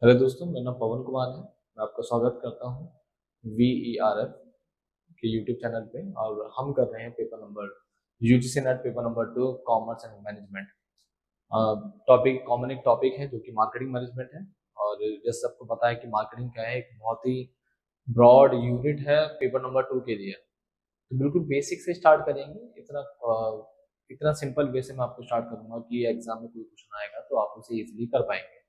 Hello दोस्तों, मेरा नाम पवन कुमार है। मैं आपका स्वागत करता हूँ VERF के यूट्यूब चैनल पे। और हम कर रहे हैं paper number UGC net paper number 2 commerce and management. Topic common एक टॉपिक है जो कि मार्केटिंग मैनेजमेंट है। और जैसे सबको पता है कि मार्केटिंग क्या है, एक बहुत ही ब्रॉड यूनिट है पेपर नंबर 2 के लिए। तो बिल्कुल बेसिक से स्टार्ट करेंगे। इतना सिंपल वे से मैं आपको स्टार्ट करूंगा कि एग्जाम में कोई क्वेश्चन आएगा तो आप उसे इजीली कर पाएंगे।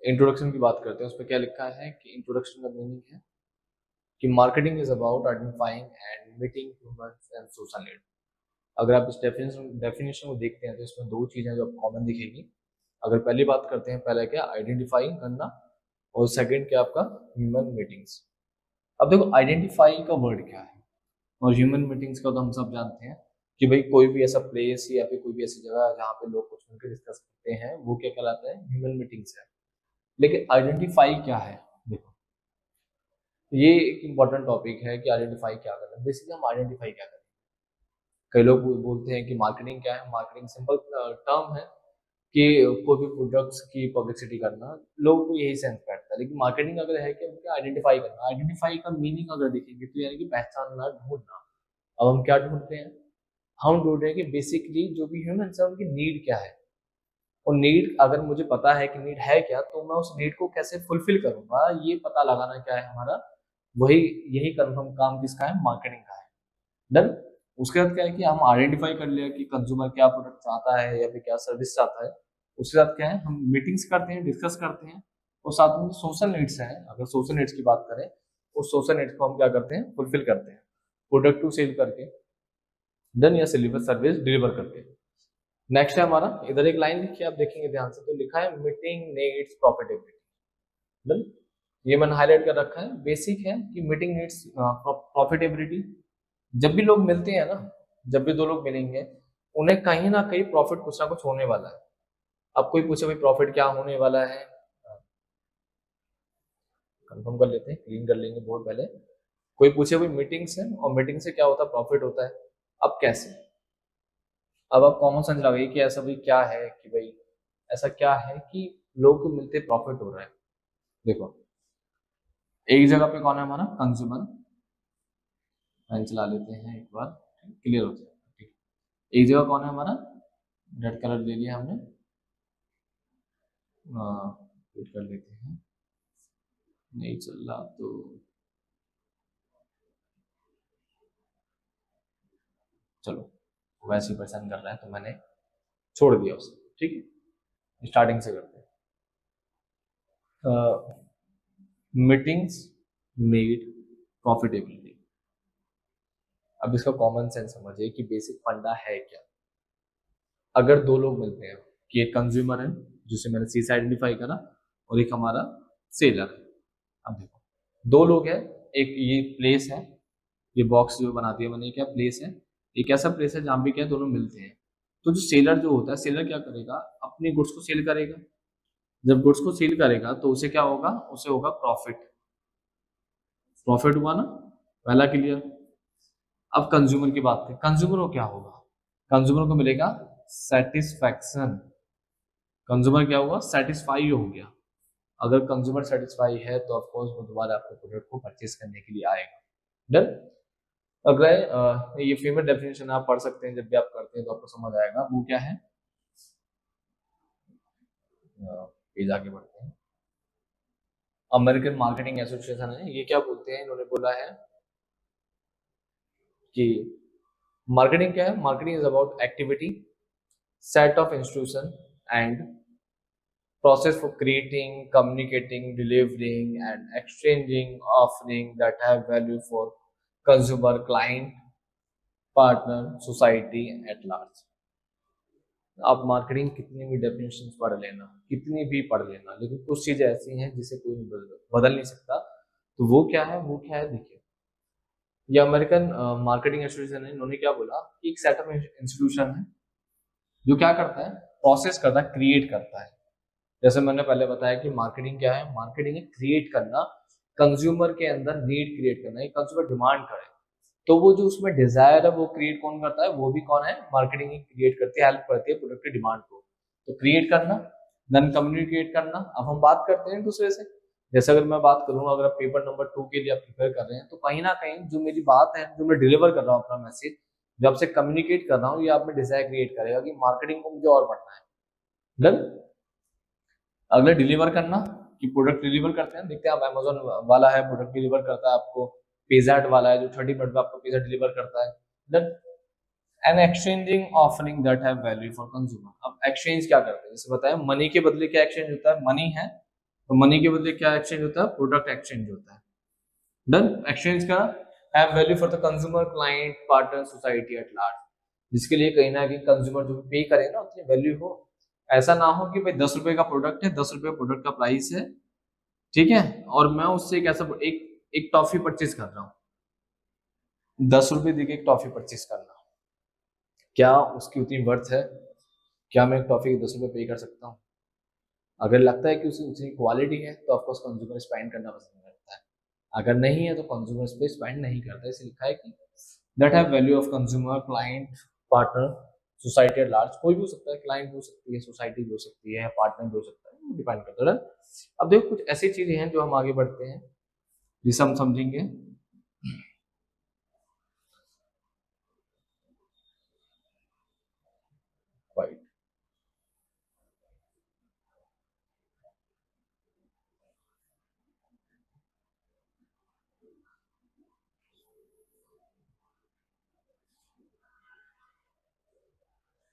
इंट्रोडक्शन की बात करते हैं। उस पर क्या लिखा है कि इंट्रोडक्शन का मीनिंग है कि marketing is about identifying and meeting humans and social need. अगर आप इस डेफिनेशन को देखते हैं तो इसमें दो चीजें जो कॉमन दिखेगी। अगर पहली बात करते हैं, पहला क्या आइडेंटिफाई करना, और सेकंड क्या आपका ह्यूमन मीटिंग्स। अब देखो आइडेंटिफाई का वर्ड क्या है और ह्यूमन मीटिंग्स का तो हम सब जानते हैं कि भाई कोई भी ऐसा प्लेस या फिर कोई भी ऐसी जगह जहाँ पे लोग कुछ मिलकर डिस्कस करते हैं वो क्या कहलाता है, ह्यूमन मीटिंग्स है। लेकिन आइडेंटिफाई क्या है, देखो ये एक इम्पॉर्टेंट टॉपिक है कि आइडेंटिफाई क्या करना है। बेसिकली हम आइडेंटिफाई क्या करें। कई लोग बोलते हैं कि मार्केटिंग क्या है। मार्केटिंग सिंपल टर्म है कि कोई भी प्रोडक्ट्स की पब्लिसिटी करना। लोगों को यही सेंस बैठता है। लेकिन मार्केटिंग अगर है कि उनका आइडेंटिफाई करना, आइडेंटिफाई का मीनिंग अगर देखेंगे तो यानी कि पहचानना, ढूंढना। अब हम क्या ढूंढते हैं? हम ढूंढ रहे हैं कि बेसिकली जो भी ह्यूमन है उनकी नीड क्या है। और नीड अगर मुझे पता है कि नीड है क्या, तो मैं उस नीड को कैसे फुलफिल करूंगा, ये पता लगाना क्या है हमारा, वही यही कंफर्म काम किसका है, मार्केटिंग का है। डन। उसके बाद क्या है कि हम आइडेंटिफाई कर लिया कि कंज्यूमर क्या प्रोडक्ट चाहता है या फिर क्या सर्विस चाहता है। उसके बाद क्या है, हम मीटिंग्स करते हैं, डिस्कस करते हैं। और साथ में सोशल नीड्स हैं, अगर सोशल नीड्स की बात करें, उस सोशल नीड्स को हम क्या करते हैं, फुलफिल करते हैं प्रोडक्ट टू सेल करके, डन, या सिलेबस सर्विस डिलीवर करके। नेक्स्ट है हमारा, इधर एक लाइन लिखी है, आप देखेंगे ध्यान से तो लिखा है मीटिंग नीड्स प्रॉफिटेबिलिटी। डन। ये मैंने हाईलाइट कर रखा है, बेसिक है कि मीटिंग नीड्स प्रॉफिटेबिलिटी। जब भी लोग मिलते हैं ना, जब भी दो लोग मिलेंगे, उन्हें कहीं ना कहीं प्रॉफिट कुछ ना कुछ होने वाला है। अब कोई पूछे भाई प्रॉफिट क्या होने वाला है, कंफर्म कर लेते हैं, क्लीन कर लेंगे बहुत पहले। कोई पूछे भाई मीटिंग्स है और मीटिंग से क्या होता है, प्रॉफिट होता है। अब कैसे? अब आप कॉमन सेंस लगाइए कि ऐसा भाई क्या है कि भाई ऐसा क्या है कि लोग को मिलते प्रॉफिट हो रहा है। देखो, एक जगह पे कौन है हमारा, कंज्यूमर। लाइन चला लेते हैं एक बार, क्लियर हो जाए। ठीक। एक जगह कौन है हमारा, रेड कलर ले लिया हमने, वेट कर लेते हैं, नहीं चल रहा तो चलो, वैसे ही परेशान कर रहा है तो मैंने छोड़ दिया उसे। ठीक है, स्टार्टिंग से करते हैं। Meetings made profitability. अब इसका कॉमन सेंस समझिए कि बेसिक फंडा है क्या। अगर दो लोग मिलते हैं कि एक कंज्यूमर है जिसे मैंने सी से आइडेंटिफाई करा, और एक हमारा सेलर है। अब देखो, दो लोग हैं, एक ये प्लेस है, ये बॉक्स जो बना दिया मैंने, क्या प्लेस है, एक ऐसा प्लेस है जहाँ पे क्या दोनों मिलते हैं। तो जो सेलर जो होता है, सेलर क्या करेगा, अपनी गुड्स को सेल करेगा। जब गुड्स को सेल करेगा तो उसे क्या होगा, उसे होगा प्रॉफिट। प्रॉफिट हुआ ना, पहला क्लियर। अब कंज्यूमर की बात करें, कंज्यूमर को क्या होगा, कंज्यूमर को मिलेगा सेटिस्फैक्शन। कंज्यूमर क्या हुआ, सेटिस्फाई हो गया। अगर कंज्यूमर सेटिस्फाई है तो ऑफकोर्स वो दोबारा आपके प्रोडक्ट को परचेज करने के लिए आएगा। डन। अगला ये फेमस डेफिनेशन आप पढ़ सकते हैं, जब भी आप करते हैं तो आपको समझ आएगा वो क्या है। पेज आगे बढ़ते हैं। अमेरिकन मार्केटिंग एसोसिएशन है, ये क्या बोलते हैं, इन्होंने बोला है कि मार्केटिंग क्या है, marketing is about activity, set of institution and process for creating, communicating, delivering, and exchanging offering that have value for consumer, client, partner, society at large. आप मार्केटिंग कितनी भी डेफिनेशंस पढ़ लेना, कितनी भी पढ़ लेना, लेकिन कुछ चीजें ऐसी हैं जिसे कोई बदल नहीं सकता। तो वो क्या है, वो क्या है, देखिए, ये अमेरिकन मार्केटिंग एसोसिएशन है, इन्होंने क्या बोला कि एक सेट ऑफ इंस्टीट्यूशन है जो क्या करता है, प्रोसेस करता है, क्रिएट करता है। जैसे मैंने पहले बताया कि मार्केटिंग क्या है, मार्केटिंग है क्रिएट करना, कंज्यूमर के अंदर नीड क्रिएट करना, एक कंज्यूमर डिमांड करे तो वो जो उसमें डिजायर है वो क्रिएट कौन करता है, वो भी कौन है, मार्केटिंग ही क्रिएट करती है, हेल्प करती है प्रोडक्ट की डिमांड को। तो क्रिएट करना, देन कम्युनिकेट करना। अब हम बात करते हैं एक दूसरे से, जैसे अगर मैं बात करूँ, अगर पेपर नंबर 2 के लिए आप प्रिपेयर कर रहे हैं, तो कहीं ना कहीं जो मेरी बात है, जो मैं डिलीवर कर रहा हूँ अपना मैसेज, जो आपसे कम्युनिकेट कर रहा हूँ, ये आप में डिजायर क्रिएट करेगा कि मार्केटिंग को मुझे और बढ़ना है। डन। अगला डिलीवर करना, कि प्रोडक्ट डिलीवर करते हैं, देखते हैं आप, अमेजोन वाला है प्रोडक्ट डिलीवर करता है आपको, पिज़्ज़ा हट वाला है जो 30 मिनट में आपको पिज़्ज़ा डिलीवर करता है। Then an exchanging offering that have value for consumer. अब एक्सचेंज क्या करते हैं, जैसे बताया मनी के बदले क्या एक्सचेंज होता है, मनी है तो मनी के बदले क्या एक्सचेंज होता है, प्रोडक्ट एक्सचेंज होता है। डन। एक्सचेंज का have value for the consumer, client, partner, society at large, जिसके लिए कहीं ना कहीं कंज्यूमर जो पे करे ना उतनी वैल्यू हो। ऐसा ना हो कि भाई 10 रुपए का प्रोडक्ट है, 10 रुपए प्रोडक्ट का प्राइस है, ठीक है, और मैं उससे एक ऐसा एक एक टॉफी परचेज कर रहा हूँ, 10 रुपए देके एक टॉफी परचेज करना, क्या उसकी उतनी वर्थ है? क्या मैं एक टॉफी के 10 रुपए पे कर सकता हूँ? अगर लगता है कि उसकी उतनी क्वालिटी है तो ऑफकोर्स कंज्यूमर स्पेंड करना पसंद करता है, अगर नहीं है तो कंज्यूमर इस पे स्पेंड नहीं करता। इसे लिखा है कि that have value of consumer, client, partner, society at large. कोई भी हो सकता है, क्लाइंट भी हो सकती है, सोसाइटी भी हो सकती है, पार्टनर भी हो सकता है, डिपेंड करता है। अब देखो कुछ ऐसी चीजें हैं जो हम आगे बढ़ते हैं जिसे हम समझेंगे।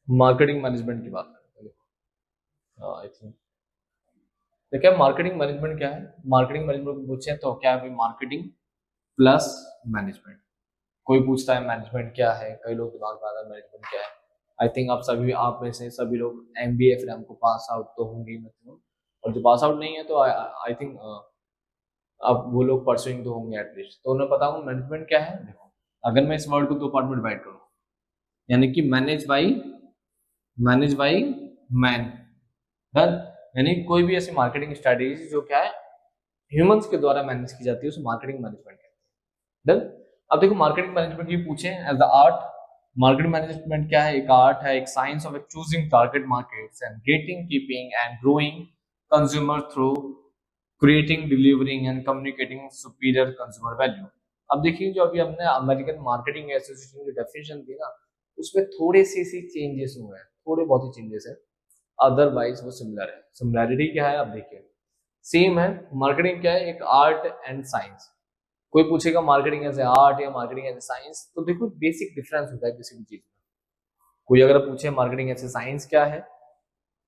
मार्केटिंग मैनेजमेंट की बात करते हैं। आई थिंक देखिए मार्केटिंग मैनेजमेंट क्या है, मार्केटिंग मैनेजमेंट पूछे तो क्या है, मार्केटिंग प्लस मैनेजमेंट। कोई पूछता है मैनेजमेंट क्या है, कई लोग दिमाग में आता है मैनेजमेंट क्या है। आई थिंक आप में से सभी लोग एमबीए फिर हमको पास आउट तो होंगे ही मतलब, और जो पास आउट नहीं है तो आई थिंक अब वो लोग परसुइंग तो होंगे एटलीस्ट, तो उन्हें पता होगा मैनेजमेंट क्या है। देखो अगर मैं इस वर्ड को 2 पार्ट में डिवाइड करूँ, यानी कि मैनेज बाई मैन, डन, यानी कोई भी ऐसी मार्केटिंग स्ट्रेटेजी जो क्या है ह्यूमंस के द्वारा मैनेज की जाती है उसे मार्केटिंग मैनेजमेंट कहते हैं। डन। अब देखो मार्केटिंग मैनेजमेंट ये पूछे as the art, market management क्या है, एक आर्ट है, एक science of choosing target markets and getting, keeping and growing consumer through creating, delivering and communicating superior consumer value. अब देखिए जो अभी हमने अमेरिकन मार्केटिंग एसोसिएशन की डेफिनेशन दी ना, उसमें थोड़े से चेंजेस हुए हैं, थोड़े बहुत ही चेंजेस है, अदरवाइज वो सिमिलर है। सिमिलैरिटी क्या है, आप देखिए सेम है। मार्केटिंग क्या है, एक आर्ट एंड साइंस। कोई पूछेगा मार्केटिंग एज ए आर्ट या मार्केटिंग एज ए साइंस, तो देखो बेसिक डिफरेंस होता है किसी भी चीज में। कोई अगर पूछे मार्केटिंग एज ए साइंस क्या है,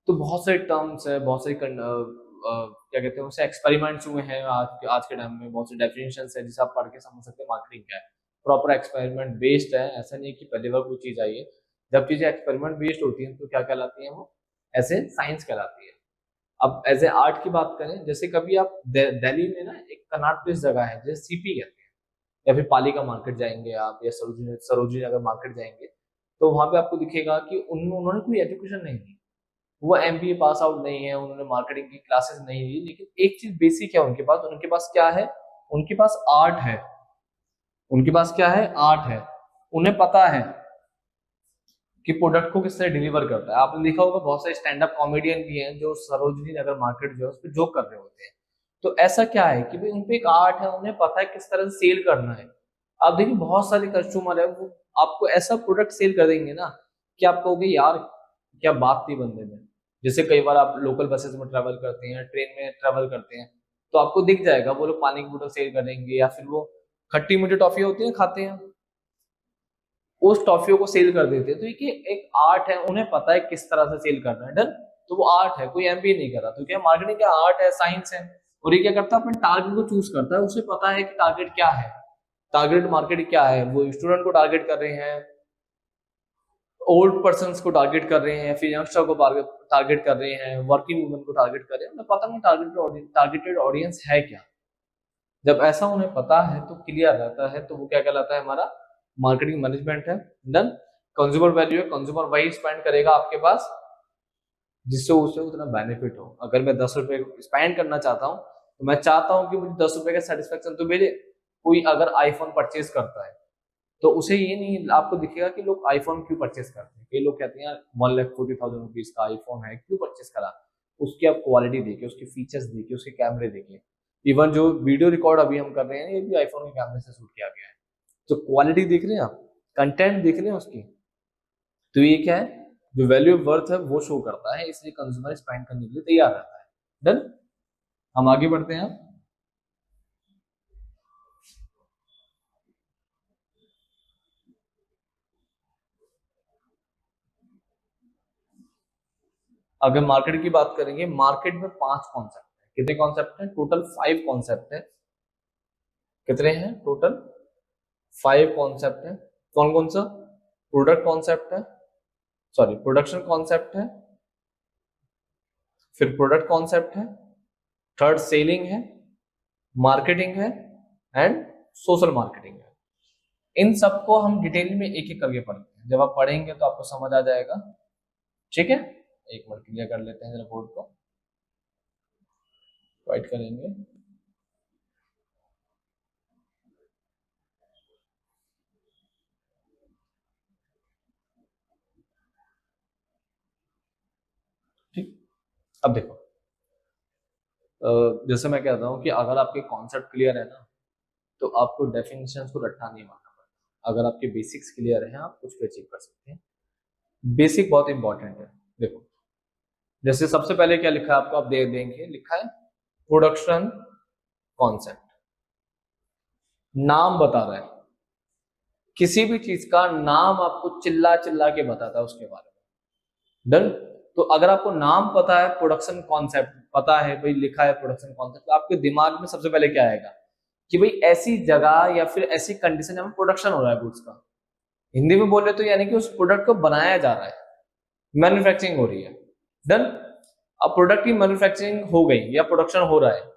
तो बहुत सारे टर्म्स है, बहुत सारी क्या कहते हैं उसे, एक्सपेरिमेंट्स हुए हैं आज के टाइम में, बहुत से डेफिनेशन है जिसे आप पढ़ के समझ सकते हैं मार्केटिंग क्या है। प्रॉपर एक्सपेरिमेंट बेस्ड है, ऐसा नहीं है कि पहली बार कोई चीज आई है। जब चीजें एक्सपेरिमेंट बेस्ड होती हैं तो क्या कहलाती है वो, ऐसे साइंस कहलाती है। अब एज ए आर्ट की बात करें, जैसे कभी आप दिल्ली में ना एक कनॉट प्लेस जगह है जैसे सीपी कहते हैं, या फिर पालिका मार्केट जाएंगे आप, या सरोजनी नगर मार्केट जाएंगे, तो वहां पे आपको दिखेगा कि उन्होंने कोई एजुकेशन नहीं दी, वो एमबीए पास आउट नहीं है, उन्होंने मार्केटिंग की क्लासेस नहीं ली, लेकिन एक चीज बेसिक है उनके पास क्या है, उनके पास आर्ट है। उनके पास क्या है, आर्ट है। उन्हें पता है कि प्रोडक्ट को किस तरह डिलीवर करता है। आपने देखा होगा बहुत सारे स्टैंड अप कॉमेडियन भी हैं जो सरोजनी नगर मार्केट जो है उस पर जोक कर रहे होते हैं। तो ऐसा क्या है कि भाई उनपे एक आर्ट है, उन्हें पता है किस तरह से सेल करना है। आप देखिए बहुत सारे कस्टमर है, वो आपको ऐसा प्रोडक्ट सेल कर देंगे ना कि आप कहोगे यार क्या बात थी बंदे में। जैसे कई बार आप लोकल बसेस में ट्रेवल करते हैं, ट्रेन में ट्रेवल करते हैं, तो आपको दिख जाएगा वो लोग पानी की बोतल सेल कर देंगे, या फिर वो खट्टी मीठी टॉफी होती है खाते हैं, उस टॉफियों को सेल कर देते हैं। तो ये एक आर्ट है, उन्हें पता है किस तरह से सेल करना है। डन। तो वो आर्ट है, कोई एमबीए नहीं कर रहा। तो क्या मार्केटिंग क्या आर्ट है, साइंस है। और ये क्या करता है, अपने टारगेट को चूज करता है, उसे पता है कि टारगेट क्या है, टारगेट मार्केट क्या है। वो स्टूडेंट को टारगेट कर रहे हैं, ओल्ड पर्सन को टारगेट कर रहे हैं, फिर यंगस्टर को टारगेट कर रहे हैं, वर्किंग वुमन को टारगेट कर रहे हैं, उन्हें पता नहीं टारगेटेड ऑडियंस है क्या। जब ऐसा उन्हें पता है तो क्लियर रहता है, तो वो क्या कहलाता है, हमारा मार्केटिंग मैनेजमेंट है। डन। कंज्यूमर वैल्यू है, कंज्यूमर वही स्पेंड करेगा आपके पास जिससे उसे उतना बेनिफिट हो। अगर मैं 10 रुपए स्पेंड करना चाहता हूँ तो मैं चाहता हूँ कि मुझे 10 रुपए का सेटिस्फेक्शन तो मिले। कोई अगर आईफोन परचेज करता है तो उसे ये नहीं आपको दिखेगा कि लोग आईफोन क्यों परचेज करते हैं। कई लोग कहते हैं यार 1,40,000 रुपीज का आईफोन है, क्यों परचेज करा। उसकी आप क्वालिटी देखिए, उसके फीचर्स देखिए, उसके कैमरे देखिए। इवन जो वीडियो रिकॉर्ड अभी हम कर रहे हैं ये भी आईफोन के कैमरे से शूट किया गया है। तो क्वालिटी देख रहे हैं आप, कंटेंट देख रहे हैं उसकी, तो ये क्या है, जो वैल्यू ऑफ वर्थ है वो शो करता है, इसलिए कंज्यूमर स्पेंड करने के लिए तैयार रहता है। डन, हम आगे बढ़ते हैं। अगर मार्केट की बात करेंगे, मार्केट में 5 कॉन्सेप्ट है। कितने कॉन्सेप्ट हैं? टोटल 5 कॉन्सेप्ट है। कितने हैं? टोटल 5 कॉन्सेप्ट है। कौन कौन सा? प्रोडक्ट कॉन्सेप्ट है, सॉरी प्रोडक्शन कॉन्सेप्ट है, फिर प्रोडक्ट कॉन्सेप्ट है, थर्ड सेलिंग है, मार्केटिंग है एंड सोशल मार्केटिंग है। इन सबको हम डिटेल में एक एक करके पढ़ते हैं। जब आप पढ़ेंगे तो आपको समझ आ जाएगा। ठीक है, एक मिनट क्लियर कर लेते हैं रिपोर्ट को, वाइट करेंगे। ठीक, अब देखो, जैसे मैं कहता हूँ कि अगर आपके कॉन्सेप्ट क्लियर है ना, तो आपको डेफिनेशंस को रट्टा नहीं मारना पड़ता। अगर आपके बेसिक्स क्लियर है, आप कुछ भी अचीव कर सकते हैं। बेसिक बहुत इंपॉर्टेंट है। देखो, जैसे सबसे पहले क्या लिखा है आपको, आप देख देंगे, लिखा है प्रोडक्शन कॉन्सेप्ट। नाम बता रहा है, किसी भी चीज का नाम आपको चिल्ला चिल्ला के बताता है उसके बारे में। डन। तो अगर आपको नाम पता है, प्रोडक्शन कॉन्सेप्ट पता है, भाई लिखा है प्रोडक्शन कॉन्सेप्ट, तो आपके दिमाग में सबसे पहले क्या आएगा कि भाई ऐसी जगह या फिर ऐसी कंडीशन में प्रोडक्शन हो रहा है गुड्स का। हिंदी में बोले तो यानी कि उस प्रोडक्ट को बनाया जा रहा है, मैन्युफैक्चरिंग हो रही है। डन। अब प्रोडक्ट की मैन्युफैक्चरिंग हो गई या प्रोडक्शन हो रहा है।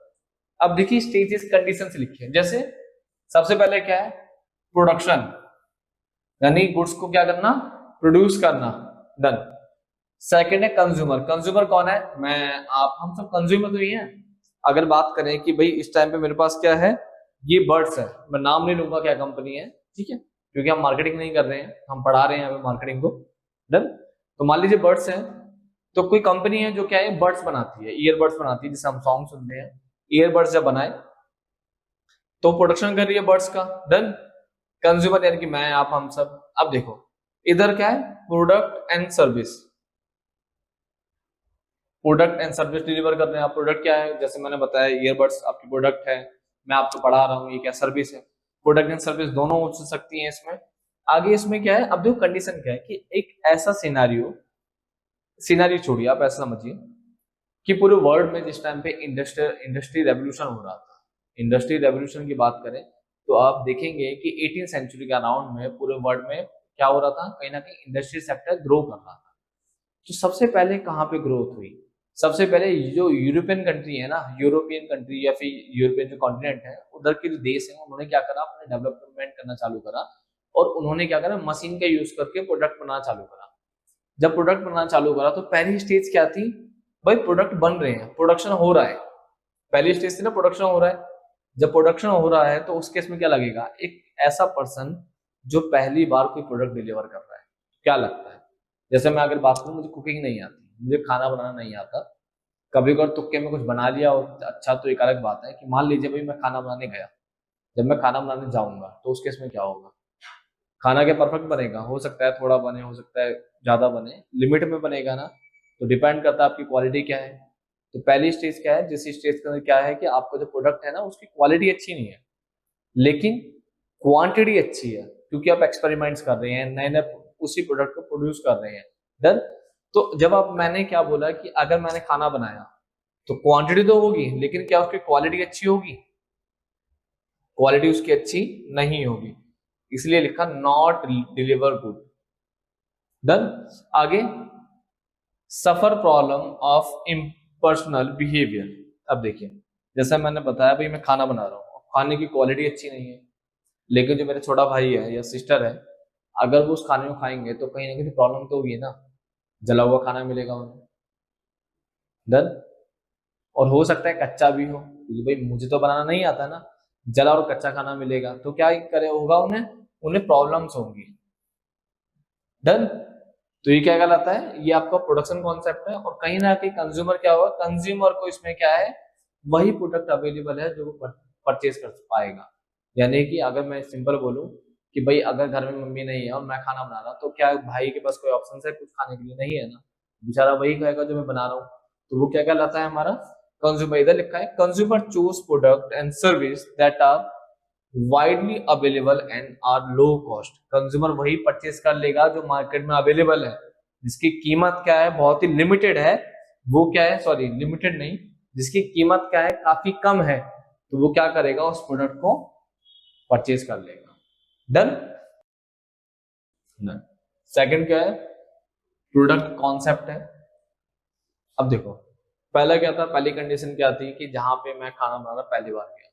अब देखिए स्टेजेस कंडीशन से लिखिए। जैसे सबसे पहले क्या है? प्रोडक्शन, यानी गुड्स को क्या करना? प्रोड्यूस करना। डन। सेकंड है कंज्यूमर। कंज्यूमर कौन है? मैं, आप, हम सब कंज्यूमर तो ही हैं। अगर बात करें कि भाई इस टाइम पे मेरे पास क्या है, ये बर्ड्स है, मैं नाम नहीं लूंगा क्या कंपनी है, ठीक है, क्योंकि हम मार्केटिंग नहीं कर रहे हैं, हम पढ़ा रहे हैं अभी मार्केटिंग को। डन। तो मान लीजिए बर्ड्स है, तो कोई कंपनी है जो क्या है, बर्ड्स बनाती है, ईयरबड्स बनाती है, जिससे हम सॉन्ग सुनते हैं। ईयरबड्स जब बनाए तो प्रोडक्शन कर रही है बर्ड्स का। डन। कंज्यूमर यानी कि मैं, आप, हम सब। अब देखो इधर क्या है, product and service. Product and service deliver कर रहे हैं आप। प्रोडक्ट क्या है? जैसे मैंने बताया ईयरबड्स आपकी प्रोडक्ट है, मैं आपको पढ़ा रहा हूँ, ये क्या सर्विस है। प्रोडक्ट एंड सर्विस दोनों हो सकती है इसमें। आगे इसमें क्या है, अब देखो कंडीशन क्या है कि एक ऐसा सिनारियो, सिनारियो छोड़िए, आप ऐसा समझिए कि पूरे वर्ल्ड में जिस टाइम पे इंडस्ट्री रेवोल्यूशन हो रहा था, इंडस्ट्री रेवोल्यूशन की बात करें तो आप देखेंगे कि 18 सेंचुरी के अराउंड में पूरे वर्ल्ड में क्या हो रहा था, कहीं ना कहीं इंडस्ट्री सेक्टर ग्रो कर रहा था। तो सबसे पहले कहाँ पे ग्रोथ हुई? सबसे पहले जो यूरोपियन कंट्री है ना, यूरोपियन कंट्री या फिर यूरोपियन जो कॉन्टिनेंट है, उधर के जो देश है, उन्होंने क्या करा, अपने डेवलपमेंट करना चालू करा। और उन्होंने क्या करा, मशीन का यूज करके प्रोडक्ट बनाना चालू करा। जब प्रोडक्ट बनाना चालू करा तो पहली स्टेज क्या थी, भाई प्रोडक्ट बन रहे हैं, प्रोडक्शन हो रहा है। पहली स्टेज थी ना, प्रोडक्शन हो रहा है। जब प्रोडक्शन हो रहा है तो उस केस में क्या लगेगा, एक ऐसा पर्सन जो पहली बार कोई प्रोडक्ट डिलीवर कर रहा है, क्या लगता है? जैसे मैं अगर बात करूं, मुझे कुकिंग नहीं आती, मुझे खाना बनाना नहीं आता, कभी कभार तुक्के में कुछ बना लिया और अच्छा, तो एक अलग बात है कि मान लीजिए भाई मैं खाना बनाने गया, जब मैं खाना बनाने जाऊंगा तो उस केस में क्या होगा, खाना क्या परफेक्ट बनेगा? हो सकता है थोड़ा बने, हो सकता है ज्यादा बने, लिमिट में बनेगा ना। तो डिपेंड करता है आपकी क्वालिटी क्या है। तो पहली स्टेज क्या है, जिस स्टेज के अंदर क्या है कि आपका जो प्रोडक्ट है ना, उसकी क्वालिटी अच्छी नहीं है, लेकिन क्वांटिटी अच्छी है, क्योंकि आप एक्सपेरिमेंट्स कर रहे हैं, नए नए उसी प्रोडक्ट को प्रोड्यूस कर रहे हैं। डन। तो जब आप, मैंने क्या बोला कि अगर मैंने खाना बनाया तो क्वांटिटी तो होगी, लेकिन क्या उसकी क्वालिटी अच्छी होगी? क्वालिटी उसकी अच्छी नहीं होगी, इसलिए लिखा नॉट डिलीवर गुड। डन। आगे, सफर प्रॉब्लम ऑफ इम्पर्सनल बिहेवियर। अब देखिए, जैसा मैंने बताया भाई मैं खाना बना रहा हूँ, खाने की क्वालिटी अच्छी नहीं है, लेकिन जो मेरा छोटा भाई है या सिस्टर है, अगर वो उस खाने को खाएंगे तो कहीं ना कहीं प्रॉब्लम तो होगी ना, जला हुआ खाना मिलेगा उन्हें। डन। और हो सकता है कच्चा भी हो, क्योंकि भाई मुझे तो बनाना नहीं आता ना, जला और कच्चा खाना मिलेगा तो क्या करे होगा, उन्हें उन्हें प्रॉब्लम्स होंगी। डन। तो ये क्या कहलाता है, ये आपका प्रोडक्शन कॉन्सेप्ट है। और कहीं ना कहीं कंज्यूमर क्या होगा, कंज्यूमर को इसमें क्या है, वही प्रोडक्ट अवेलेबल है जो वो परचेज कर पाएगा। यानी कि अगर मैं सिंपल बोलूं कि भाई अगर घर में मम्मी नहीं है और मैं खाना बना रहा हूं, तो क्या भाई के पास कोई ऑप्शन है कुछ खाने के लिए? नहीं है ना, बेचारा वही खाएगा जो मैं बना रहा हूँ। तो वो क्या कहलाता है हमारा कंज्यूमर। इधर लिखा है consumer choose product and service that are widely available and are low cost. Consumer वही परचेज कर लेगा जो मार्केट में अवेलेबल है, जिसकी कीमत क्या है, बहुत ही लिमिटेड है। वो क्या है, सॉरी लिमिटेड नहीं, जिसकी कीमत क्या है, काफी कम है, तो वो क्या करेगा, उस प्रोडक्ट को परचेज कर लेगा। डन। डन। सेकंड क्या है, प्रोडक्ट कॉन्सेप्ट है। अब देखो पहला क्या था, पहली कंडीशन क्या थी कि जहां पे मैं खाना बनाना पहली बार गया,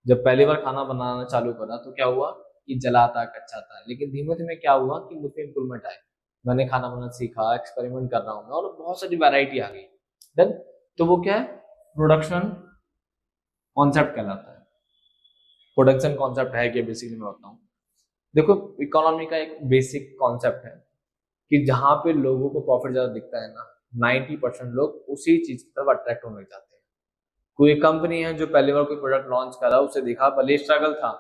जब पहली बार खाना बनाना चालू करा तो क्या हुआ कि जला था, कच्चा था। लेकिन धीमे धीमे क्या हुआ कि मुझे इंप्रूवमेंट आए, मैंने खाना बनाना सीखा, एक्सपेरिमेंट कर रहा हूँ मैं, और बहुत सारी वैरायटी आ गई। देन तो वो क्या है, प्रोडक्शन कॉन्सेप्ट कहलाता है। प्रोडक्शन कॉन्सेप्ट है कि बेसिकली मैं बताऊं, देखो इकोनॉमी का एक बेसिक कॉन्सेप्ट है कि जहां पे लोगों को प्रॉफिट ज्यादा दिखता है ना, 90% लोग उसी चीज की तरफ अट्रैक्ट होने लग जाते हैं। कोई कंपनी है जो पहली बार कोई प्रोडक्ट लॉन्च करा, उसे दिखा भले स्ट्रगल था,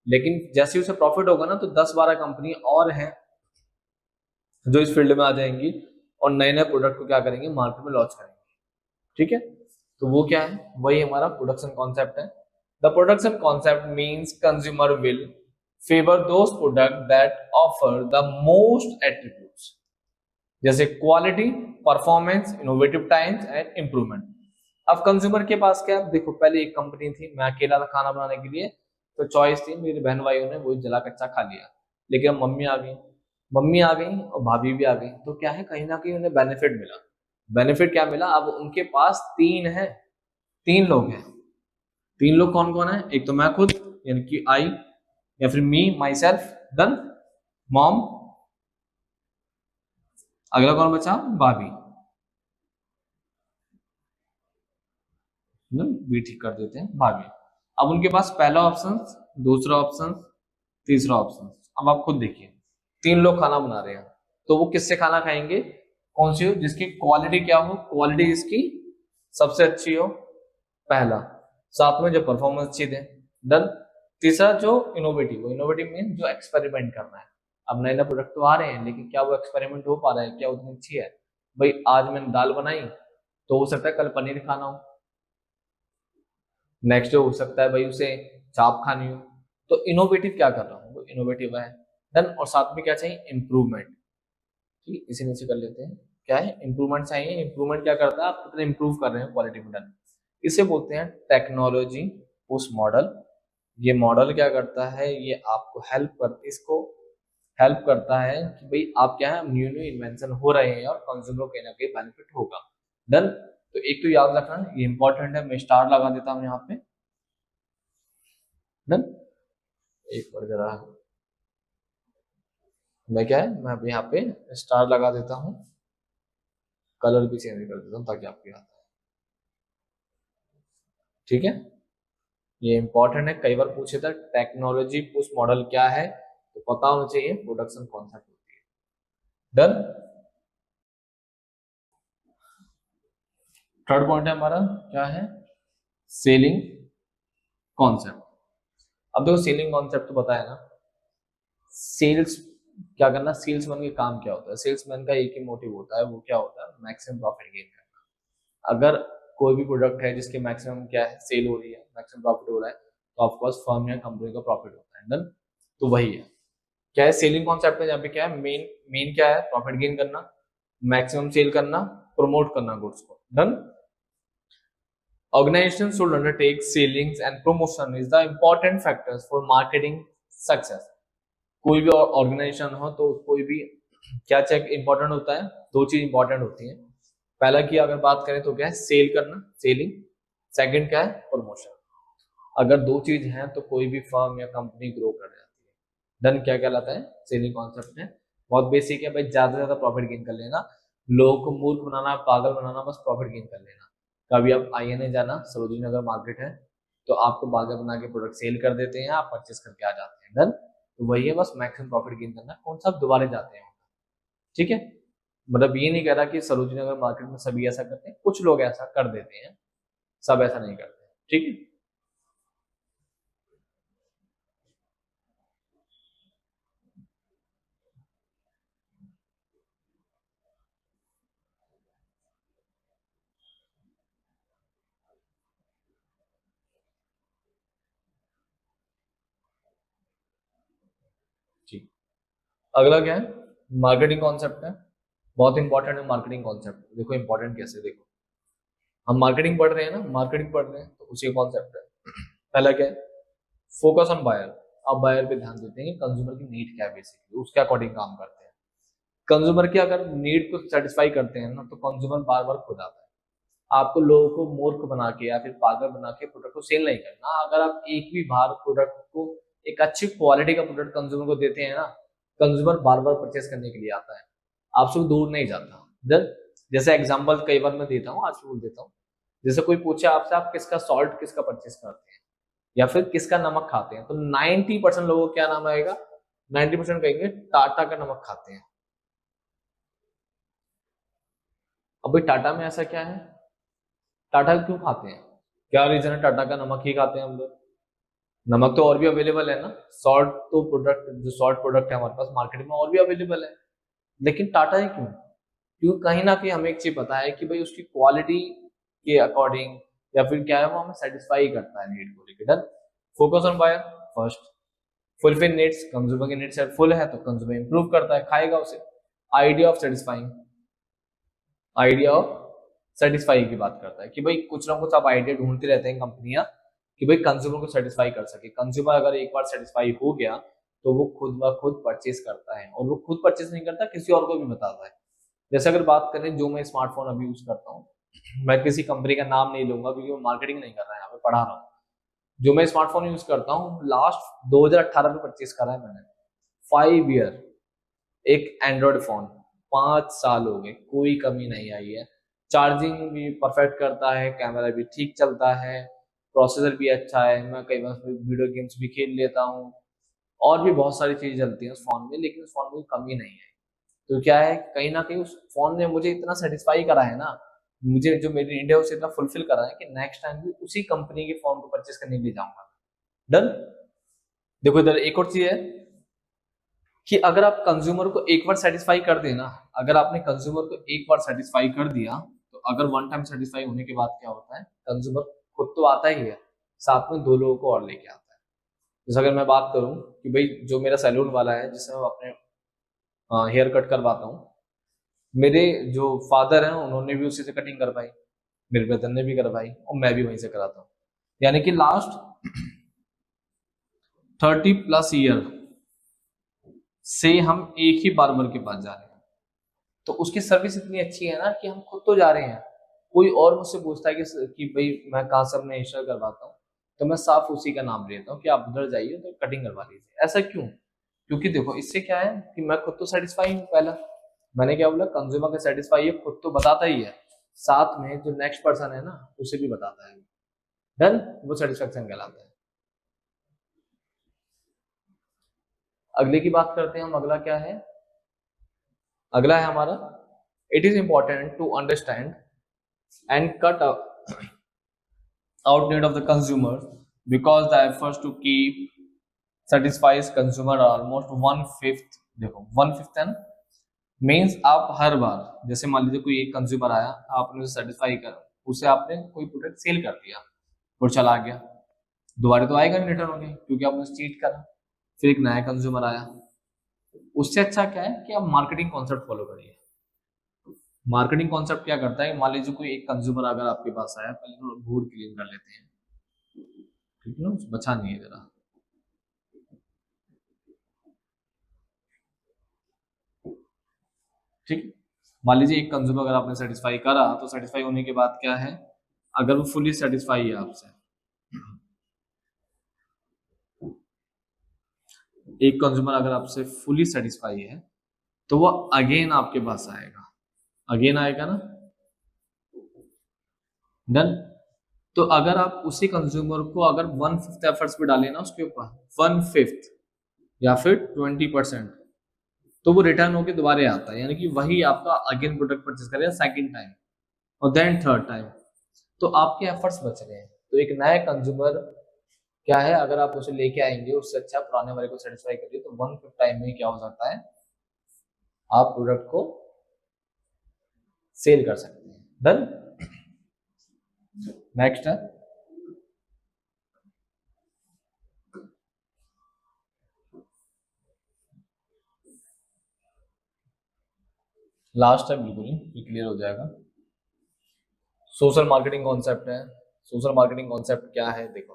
लेकिन जैसे ही उसे प्रॉफिट होगा ना, तो 10-12 कंपनी और हैं जो इस फील्ड में आ जाएंगी और नए नए प्रोडक्ट को क्या करेंगे, मार्केट में लॉन्च करेंगे। ठीक है, तो वो क्या है, वही हमारा प्रोडक्शन कॉन्सेप्ट है। The production concept means consumer will favour those product that offer the most attributes, जैसे quality, performance, innovative times and improvement. अब कंज्यूमर के पास क्या है, देखो पहले एक कंपनी थी, मैं अकेला था खाना बनाने के लिए, तो चॉइस थी, मेरी बहन भाइयों ने वो जला कच्चा खा लिया। लेकिन अब मम्मी आ गई और भाभी भी आ गई, तो क्या है, कहीं ना कहीं उन्हें बेनिफिट मिला। बेनिफिट क्या मिला, अब उनके पास तीन है, तीन लोग हैं। तीन लोग कौन कौन है, एक तो मैं खुद यानी कि आई, या फिर मी माई सेल्फ, देन मॉम, अगला कौन बचा, भाभी। भी ठीक कर देते हैं, भाभी। अब उनके पास पहला ऑप्शन, दूसरा ऑप्शन, तीसरा ऑप्शन। अब आप खुद देखिए, तीन लोग खाना बना रहे हैं, तो वो किससे खाना खाएंगे, कौन सी हो, जिसकी क्वालिटी क्या हो, क्वालिटी जिसकी सबसे अच्छी हो, पहला। साथ में जो परफॉर्मेंस अच्छी दे, डन। तीसरा जो इनोवेटिव हो, इनोवेटिव मीन जो एक्सपेरिमेंट करना है। अब नए नए प्रोडक्ट तो आ रहे हैं, लेकिन क्या वो एक्सपेरिमेंट हो पा रहा है, क्या उतनी अच्छी है। भाई आज मैंने दाल बनाई, तो हो सकता है कल पनीर खाना हो, नेक्स्ट हो सकता है भाई उसे चाप खानी हो। तो इनोवेटिव क्या कर रहा हूँ, वो इनोवेटिव है। देन और साथ में क्या चाहिए, इंप्रूवमेंट। ठीक है, इसे नीचे कर लेते हैं, क्या है, इंप्रूवमेंट चाहिए। इंप्रूवमेंट क्या करता है, आप कितना इंप्रूव कर रहे हैं क्वालिटी में, डन। इसे बोलते हैं टेक्नोलॉजी पुश मॉडल। ये मॉडल क्या करता है, ये आपको हेल्प कर, इसको हेल्प करता है कि भाई आप क्या है, न्यू न्यू इन्वेंशन हो रहे हैं और कंज्यूमर को कहीं ना कहीं बेनिफिट होगा। डन। तो एक तो याद रखना, ये इंपॉर्टेंट है, मैं स्टार लगा देता हूँ यहाँ पे। डन। एक बार जरा मैं क्या है, मैं अभी यहाँ पे स्टार लगा देता हूँ, कलर भी चेंज कर देता हूँ ताकि आपको याद आए। ठीक है, ये इंपॉर्टेंट है, कई बार पूछे था टेक्नोलॉजी पुश मॉडल क्या है, तो पता होना चाहिए प्रोडक्शन कॉन्सेप्ट होती है। डन। थर्ड पॉइंट है हमारा, क्या है, सेलिंग कॉन्सेप्ट। अब देखो सेलिंग कॉन्सेप्ट तो बताया ना, सेल्स क्या करना, सेल्समैन का काम क्या होता है, सेल्समैन का एक ही मोटिव होता है, वो क्या होता है, मैक्सिमम प्रॉफिट गेन करना। अगर कोई भी प्रोडक्ट है जिसकी मैक्सिमम क्या है, सेल हो रही है, मैक्सिमम प्रॉफिट हो रहा है, तो ऑफकोर्स फर्म या कंपनी का प्रॉफिट होता है। डन। तो वही है, क्या है सेलिंग कॉन्सेप्ट में, यहाँ पे क्या है, मेन मेन क्या है, प्रॉफिट गेन करना, मैक्सिमम सेल करना, प्रमोट करना गुड्स को। Done. Organization should undertake sellings and promotion is the important factors for marketing success. कोई भी ऑर्गेनाइजेशन हो तो कोई भी क्या चेक इंपॉर्टेंट होता है, दो चीज इंपॉर्टेंट होती है। पहला की अगर बात करें तो क्या है, सेल करना, सेलिंग। सेकंड क्या है, प्रमोशन। अगर दो चीज हैं तो कोई भी फर्म या कंपनी ग्रो कर जाती है। डन। क्या कहलाता है, सेलिंग कॉन्सेप्ट है, बहुत बेसिक है भाई, ज्यादा से ज्यादा प्रॉफिट गेन कर लेना, लोगों को मूर्ख बनाना, पागल बनाना, बस प्रॉफिट गेन कर लेना। कभी आप आईएनए जाना, सरोजिनी नगर मार्केट है, तो आपको पागल बना के प्रोडक्ट सेल कर देते हैं, आप परचेस करके आ जाते हैं। डन। तो वही है, बस मैक्सिमम प्रॉफिट गेन करना, कौन सा आप दोबारा जाते हैं। ठीक है, मतलब ये नहीं कह रहा कि सरोजिनी नगर मार्केट में सभी ऐसा करते हैं, कुछ लोग ऐसा कर देते हैं, सब ऐसा नहीं करते। ठीक है, जी। अगला क्या है, मार्केटिंग कॉन्सेप्ट है, बहुत इंपॉर्टेंट है मार्केटिंग कॉन्सेप्ट। देखो इंपॉर्टेंट कैसे, देखो हम मार्केटिंग पढ़ रहे हैं ना, मार्केटिंग पढ़ रहे हैं तो उसी कॉन्सेप्ट है। पहला क्या है, फोकस ऑन बायर। आप बायर पे ध्यान देते हैं कि कंज्यूमर की नीड क्या है, बेसिकली उसके अकॉर्डिंग काम करते हैं। कंज्यूमर की अगर नीड को सेटिस्फाई करते हैं ना, तो कंज्यूमर बार बार खुद आता है। आपको लोगों को मूर्ख बना के या फिर पागल बना के प्रोडक्ट को सेल नहीं करना। अगर आप एक भी बार प्रोडक्ट को, एक अच्छी क्वालिटी का प्रोडक्ट कंज्यूमर को देते हैं ना, कंज्यूमर बार बार परचेस करने के लिए आता है, आपसे दूर नहीं जाता। देन जैसे एग्जांपल कई बार मैं देता हूँ, आज भी बोल देता हूँ। जैसे कोई पूछे आपसे, आप किसका सॉल्ट किसका परचेस करते हैं या फिर किसका नमक खाते हैं, तो 90% लोगों को क्या नाम आएगा, 90% कहेंगे टाटा का नमक खाते हैं। अब भाई टाटा में ऐसा क्या है, टाटा क्यों खाते हैं, क्या रीजन है टाटा का नमक ही खाते हैं हम लोग। नमक तो और भी अवेलेबल है ना, सॉल्ट तो प्रोडक्ट, जो सॉल्ट प्रोडक्ट है हमारे पास मार्केट में और भी अवेलेबल है, लेकिन टाटा ही क्यों, क्योंकि कहीं ना कहीं हमें एक चीज पता है कि भाई उसकी क्वालिटी के अकॉर्डिंग या फिर क्या है, वो हमें सेटिस्फाई करता है नीड को लेकर। Done, focus on buyer first, fulfill needs, consumer की नीड्स फुल है तो कंज्यूमर इंप्रूव करता है, खाएगा उसे। Idea of satisfying, idea of satisfy की बात करता है कि भाई कुछ ना कुछ आप आइडिया ढूंढते रहते हैं कंपनियां कि भाई कंज्यूमर को सेटिस्फाई कर सके। कंज्यूमर अगर एक बार सेटिस्फाई हो गया तो वो खुद ब खुद परचेज करता है, और वो खुद परचेज नहीं करता, किसी और को भी बताता है। जैसे अगर बात करें जो मैं स्मार्टफोन अभी यूज करता हूँ, मैं किसी कंपनी का नाम नहीं लूंगा क्योंकि मैं मार्केटिंग नहीं कर रहा है, यहाँ पे पढ़ा रहा हूँ। जो मैं स्मार्टफोन यूज करता हूँ लास्ट 2018 में परचेज करा है मैंने, 5 ईयर, एक एंड्रॉयड फोन, 5 साल हो गए, कोई कमी नहीं आई है। चार्जिंग भी परफेक्ट करता है, कैमरा भी ठीक चलता है, प्रोसेसर भी अच्छा है, मैं कई बार वीडियो गेम्स भी खेल लेता हूँ, और भी बहुत सारी चीजें चलती हैं उस फोन में, लेकिन उस फोन में कमी नहीं है। तो क्या है, कहीं ना कहीं उस फोन ने मुझे इतना सेटिस्फाई करा है ना, मुझे जो मेरी नीड है उसे इतना फुलफिल करा है कि नेक्स्ट टाइम भी उसी कंपनी के फोन को परचेस करने के लिए जाऊंगा। डन। देखो इधर एक और चीज है कि अगर आप कंज्यूमर को एक बार सेटिस्फाई कर देना, अगर आपने कंज्यूमर को एक बार सेटिस्फाई कर दिया, तो अगर वन टाइम सेटिस्फाई होने के बाद क्या होता है, कंज्यूमर खुद तो आता ही है, साथ में 2 लोगों को और लेके आता है। जैसे अगर मैं बात करूं कि भाई जो मेरा सैलून वाला है जिससे मैं अपने हेयर कट करवाता हूँ, मेरे जो फादर हैं उन्होंने भी उसी से कटिंग करवाई, मेरे ब्रदर ने भी करवाई, और मैं भी वहीं से कराता हूँ। यानी कि लास्ट 30+ ईयर से हम एक ही बार्बर के पास जा रहे हैं। तो उसकी सर्विस इतनी अच्छी है ना कि हम खुद तो जा रहे हैं, कोई और मुझसे पूछता है कि भाई मैं कहाँ से अपने हेयर करवाता हूँ, तो मैं साफ उसी का नाम लेता हूँ कि आप उधर जाइए तो कटिंग करवा लीजिए। ऐसा क्यों, क्योंकि देखो इससे क्या है कि मैं खुद तो सेटिस्फाई हूँ, पहला मैंने क्या बोला, कंज्यूमर का सेटिस्फाई है, खुद तो बताता ही है, साथ में जो नेक्स्ट पर्सन है ना उसे भी बताता है। डन, वो सेटिस्फेक्शन कहलाता है। अगले की बात करते हैं हम, अगला क्या है, अगला है हमारा, it is important to understand and cut out need of the consumer because the efforts to keep satisfies consumer are almost 1/5। देखो 1/5 है ना, मीन्स आप हर बार, जैसे मान लीजिए कोई एक कंज्यूमर आया, आपने उसे सेटिस्फाई कर, उसे आपने कोई प्रोडक्ट सेल कर दिया और चला गया, दोबारा तो आएगा नहीं रिटर्न होने, क्योंकि आपने चीट करा। फिर एक नया कंज्यूमर आया, उससे अच्छा क्या है कि आप मार्केटिंग कॉन्सेप्ट फॉलो करिए। मार्केटिंग कॉन्सेप्ट क्या करता है, मान लीजिए कोई एक कंज्यूमर अगर आपके पास आया, पहले तो भूड क्लीन कर लेते हैं, ठीक है ना, बचा नहीं है जरा, ठीक। मान लीजिए एक कंज्यूमर अगर आपने सेटिस्फाई करा, तो सेटिस्फाई होने के बाद क्या है, अगर वो फुली सेटिस्फाई है आपसे, एक कंज्यूमर अगर आपसे फुली सेटिस्फाई है, तो वो अगेन आपके पास आएगा, अगेन आएगा ना। डन। तो अगर आप उसी कंज्यूमर को अगर 1/5 एफर्ट्स भी डालें ना उसके ऊपर, 1/5 या फिर 20%, तो वो रिटर्न होके दोबारा आता है, यानी कि वही आपका अगेन प्रोडक्ट परचेज करेगा सेकंड टाइम और देन थर्ड टाइम। तो आपके एफर्ट्स बच रहे हैं। तो एक नया कंज्यूमर क्या है, अगर आप उसे लेके आएंगे, उससे अच्छा पुराने वाले को सेटिस्फाई करिए, तो 1/5 टाइम में क्या हो सकता है, आप प्रोडक्ट को सेल कर सकते हैं। डन। नेक्स्ट है लास्ट है, बिल्कुल ही क्लियर हो जाएगा। सोशल मार्केटिंग कॉन्सेप्ट है। सोशल मार्केटिंग कॉन्सेप्ट क्या है, देखो,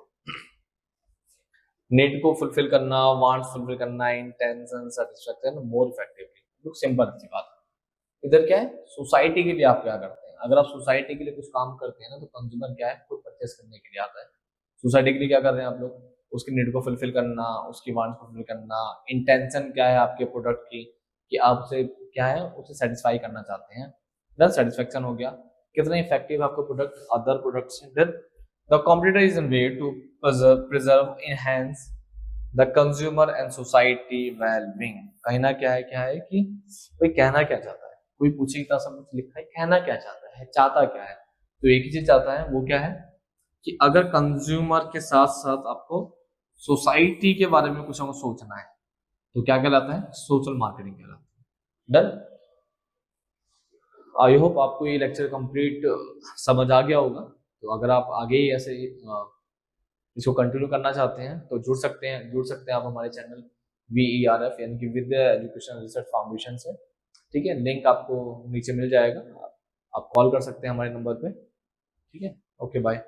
नीड को फुलफिल करना, वांट्स फुलफिल करना, intention satisfaction more effectively. Simple सी बात है। इधर क्या है, सोसाइटी के लिए आप क्या करते हैं। अगर आप सोसाइटी के लिए कुछ काम करते हैं ना, तो कंज्यूमर क्या है, खुद परचेस करने के लिए आता है। सोसाइटी के लिए क्या कर रहे हैं आप लोग, उसकी नीड को फुलफिल करना, उसकी वांट्स को फुलफिल करना। इंटेंशन क्या है आपके प्रोडक्ट की, कि आप उसे क्या है, उसे सेटिस्फाई करना चाहते हैं। देन सेटिस्फेक्शन हो गया, कितना इफेक्टिव आपका प्रोडक्ट अदर प्रोडक्ट से। Then the competitor is way to preserve enhance the consumer and society wellbeing. कहना क्या है कि कोई कहना क्या चाहता है, कोई पूछेगा सब कुछ लिखा है, कहना क्या चाहता है, चाहता क्या है। तो एक ही चीज चाहता है, वो क्या है कि अगर कंज्यूमर के साथ साथ आपको सोसाइटी के बारे में कुछ हमको सोचना है, तो क्या कहलाता है, सोशल मार्केटिंग कहलाता है। डन। आई होप आपको ये लेक्चर कंप्लीट समझ आ गया होगा। तो अगर आप आगे ही ऐसे इसको कंटिन्यू करना चाहते हैं, तो जुड़ सकते हैं आप हमारे चैनल VERF यानी कि विद्या एजुकेशन रिसर्च फाउंडेशन से। ठीक है, लिंक आपको नीचे मिल जाएगा, आप कॉल कर सकते हैं हमारे नंबर पे। ठीक है, ओके बाय।